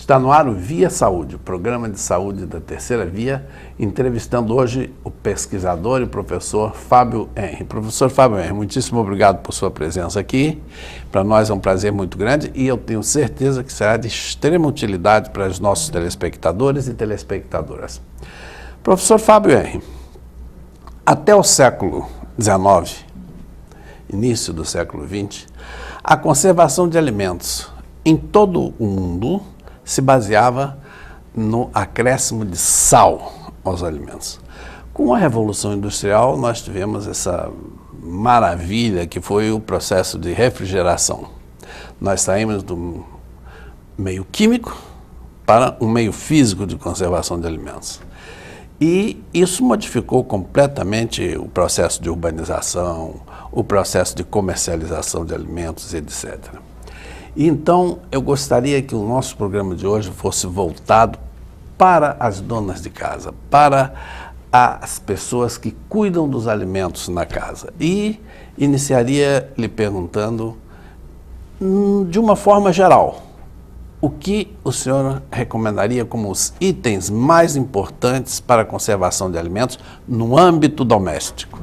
Está no ar o Via Saúde, o programa de saúde da Terceira Via, entrevistando hoje o pesquisador e professor Fábio Henry. Professor Fábio Henry, muitíssimo obrigado por sua presença aqui. Para nós é um prazer muito grande e eu tenho certeza que será de extrema utilidade para os nossos telespectadores e telespectadoras. Professor Fábio Henry, até o século XIX, início do século XX, a conservação de alimentos em todo o mundo se baseava no acréscimo de sal aos alimentos. Com a Revolução Industrial, nós tivemos essa maravilha que foi o processo de refrigeração. Nós saímos do meio químico para um meio físico de conservação de alimentos. E isso modificou completamente o processo de urbanização, o processo de comercialização de alimentos, etc. E então, eu gostaria que o nosso programa de hoje fosse voltado para as donas de casa, para as pessoas que cuidam dos alimentos na casa. E iniciaria lhe perguntando, de uma forma geral, o que o senhor recomendaria como os itens mais importantes para a conservação de alimentos no âmbito doméstico?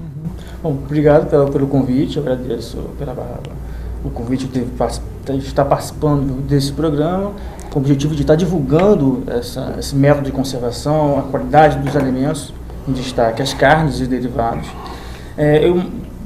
Bom, obrigado pelo convite, eu agradeço o convite de estar participando desse programa, com o objetivo de estar divulgando esse método de conservação, a qualidade dos alimentos, em destaque as carnes e derivados.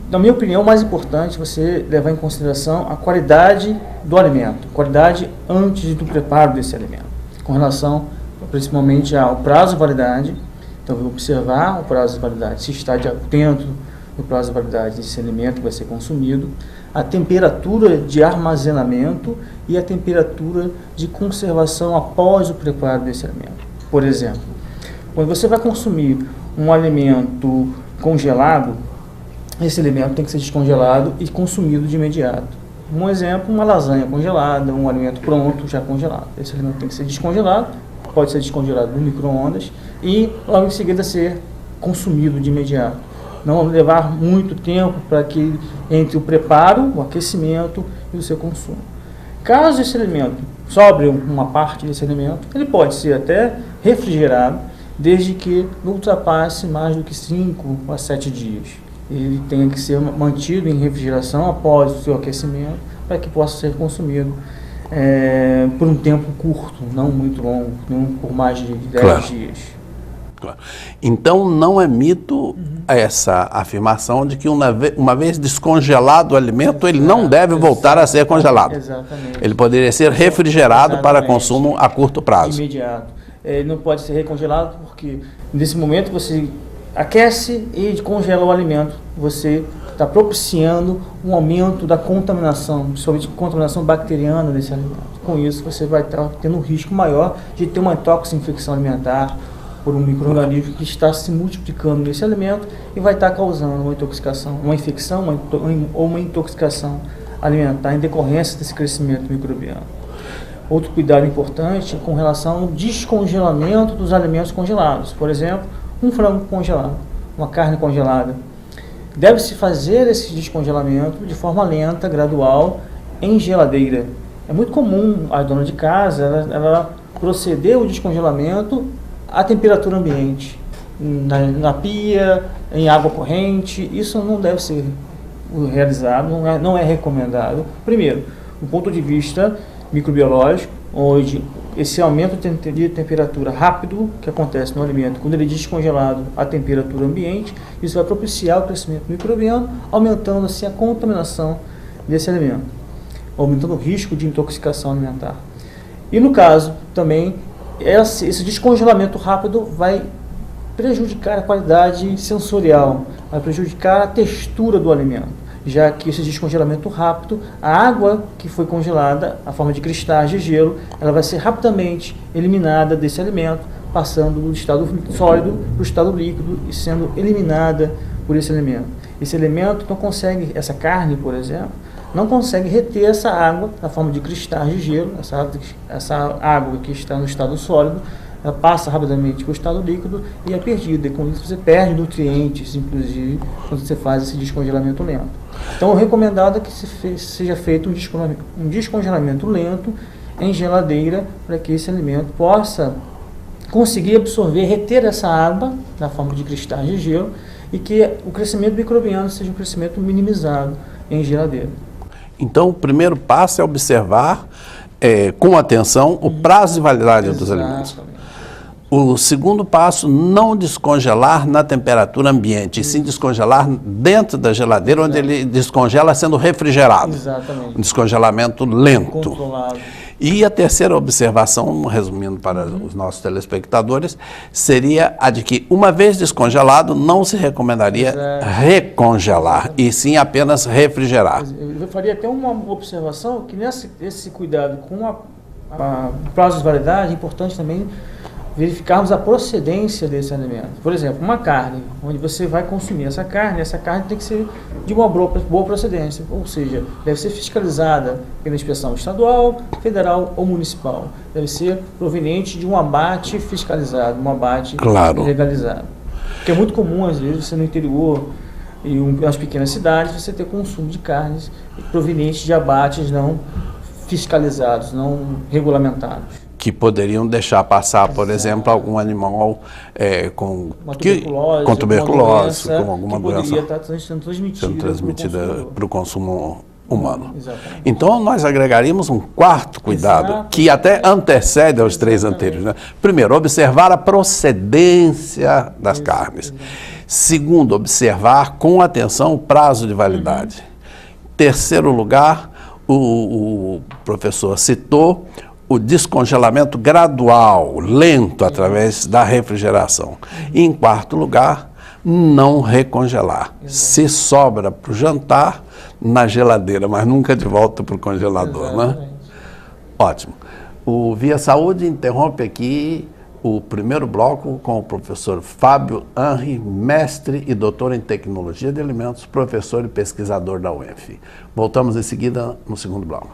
Na minha opinião, o mais importante é você levar em consideração a qualidade do alimento, qualidade antes do preparo desse alimento, com relação principalmente ao prazo de validade. Então, eu vou observar o prazo de validade, se está dentro do prazo de validade desse alimento que vai ser consumido, a temperatura de armazenamento e a temperatura de conservação após o preparo desse alimento. Por exemplo, quando você vai consumir um alimento congelado, esse alimento tem que ser descongelado e consumido de imediato. Um exemplo, uma lasanha congelada, um alimento pronto, já congelado. Esse alimento tem que ser descongelado, pode ser descongelado no micro-ondas e logo em seguida ser consumido de imediato. Não levar muito tempo para que entre o preparo, o aquecimento e o seu consumo. Caso esse alimento sobre uma parte desse alimento, ele pode ser até refrigerado, desde que não ultrapasse mais do que 5 a 7 dias. Ele tem que ser mantido em refrigeração após o seu aquecimento, para que possa ser consumido por um tempo curto, não muito longo, não por mais de 10 dias. Claro. Então, não é mito essa afirmação de que uma vez descongelado o alimento, ele não deve voltar a ser congelado. Exatamente. Ele poderia ser refrigerado para consumo a curto prazo. Imediato. Ele não pode ser recongelado porque, nesse momento, você aquece e congela o alimento. Você está propiciando um aumento da contaminação, principalmente contaminação bacteriana desse alimento. Com isso, você vai estar tendo um risco maior de ter uma toxinfecção alimentar por um micro-organismo que está se multiplicando nesse alimento e vai estar causando uma intoxicação, uma infecção ou uma intoxicação alimentar em decorrência desse crescimento microbiano. Outro cuidado importante com relação ao descongelamento dos alimentos congelados. Por exemplo, um frango congelado, uma carne congelada. Deve-se fazer esse descongelamento de forma lenta, gradual, em geladeira. É muito comum a dona de casa ela proceder ao descongelamento à temperatura ambiente, na pia, em água corrente. Isso não deve ser realizado, não é recomendado. Primeiro, do ponto de vista microbiológico, onde esse aumento de temperatura rápido que acontece no alimento, quando ele é descongelado à temperatura ambiente, isso vai propiciar o crescimento microbiano, aumentando assim a contaminação desse alimento, aumentando o risco de intoxicação alimentar. E no caso também, esse descongelamento rápido vai prejudicar a qualidade sensorial, vai prejudicar a textura do alimento, já que esse descongelamento rápido, a água que foi congelada, a forma de cristais de gelo, ela vai ser rapidamente eliminada desse alimento, passando do estado sólido para o estado líquido e sendo eliminada por esse alimento. Esse alimento não consegue, essa carne, por exemplo, não consegue reter essa água na forma de cristais de gelo, essa água que está no estado sólido, ela passa rapidamente para o estado líquido e é perdida. E com isso você perde nutrientes, inclusive, quando você faz esse descongelamento lento. Então, o recomendado é que seja feito um descongelamento lento em geladeira para que esse alimento possa conseguir absorver, reter essa água na forma de cristais de gelo e que o crescimento microbiano seja um crescimento minimizado em geladeira. Então, o primeiro passo é observar com atenção o prazo de validade dos alimentos. O segundo passo, não descongelar na temperatura ambiente, e sim descongelar dentro da geladeira, onde ele descongela sendo refrigerado. Exatamente. Um descongelamento lento. Controlado. E a terceira observação, resumindo para os nossos telespectadores, seria a de que, uma vez descongelado, não se recomendaria recongelar, e sim apenas refrigerar. Eu faria até uma observação que esse cuidado com o prazo de validade é importante também verificarmos a procedência desse alimento. Por exemplo, uma carne, onde você vai consumir essa carne tem que ser de uma boa procedência, ou seja, deve ser fiscalizada pela inspeção estadual, federal ou municipal. Deve ser proveniente de um abate fiscalizado, um abate legalizado. Porque é muito comum, às vezes, você no interior e nas pequenas cidades, você ter consumo de carnes provenientes de abates não fiscalizados, não regulamentados. Que poderiam deixar passar, por exemplo, algum animal com tuberculose, com alguma doença que poderia estar sendo transmitida para o consumo humano. Exatamente. Então, nós agregaríamos um quarto cuidado, que até antecede aos três anteriores. Né? Primeiro, observar a procedência das carnes. Segundo, observar com atenção o prazo de validade. Terceiro lugar, o professor citou o descongelamento gradual, lento, através da refrigeração. E, em quarto lugar, não recongelar. Se sobra para o jantar, na geladeira, mas nunca de volta para o congelador, né? Ótimo. O Via Saúde interrompe aqui o primeiro bloco com o professor Fábio Henry, mestre e doutor em tecnologia de alimentos, professor e pesquisador da UENF. Voltamos em seguida no segundo bloco.